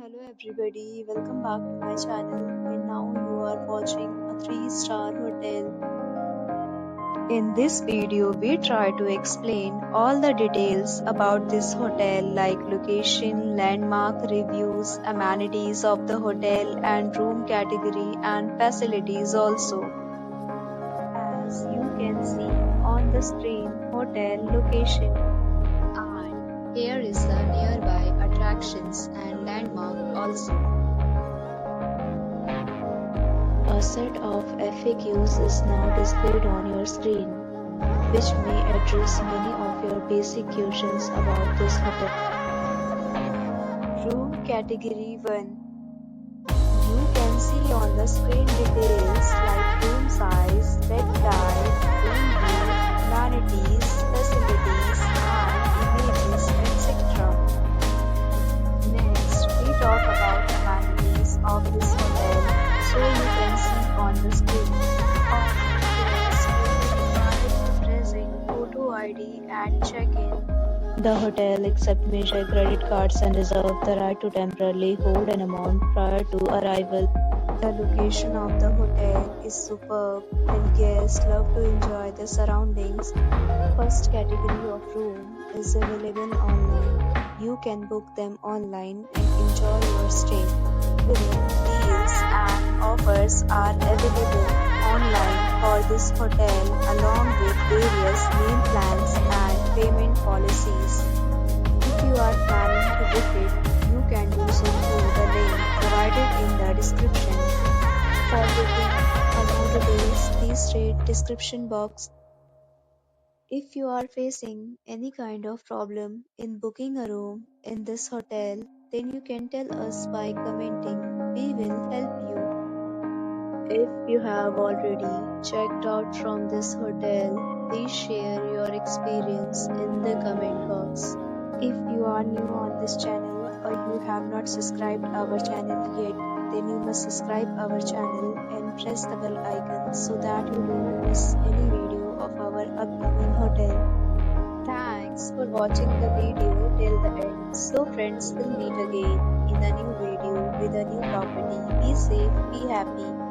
Hello everybody, welcome back to my channel and now you are watching a 3-star hotel. In this video, we try to explain all the details about this hotel like location, landmark, reviews, amenities of the hotel and room category and facilities also. As you can see on the screen, hotel location. And here is the nearby attractions and landmark also. A set of FAQs is now displayed on your screen, which may address many of your basic questions about this hotel. Room Category 1. You can see on the screen details like room size, bed type, room view, amenities, facilities, and images, etc. Next, we talk about amenities of this hotel. So you can see on the screen. On the screen, present photo ID and check-in. The hotel accepts major credit cards and reserves the right to temporarily hold an amount prior to arrival. The location of the hotel is superb and guests love to enjoy the surroundings. First category of room is available online. You can book them online and enjoy your stay. Deals and offers are available online for this hotel along with various main plans and payment policies. If you are planning to book it, you can do so through the link provided in the description. For booking or more details, please read description box. If you are facing any kind of problem in booking a room in this hotel, then you can tell us by commenting. We will help you. If you have already checked out from this hotel, please share your experience in the comment box. If you are new on this channel or you have not subscribed our channel yet, then you must subscribe our channel and press the bell icon so that you do not miss any video of our upcoming hotel. Thanks for watching the video till the end. So friends, will meet again in a new video with a new property. Be safe, be happy.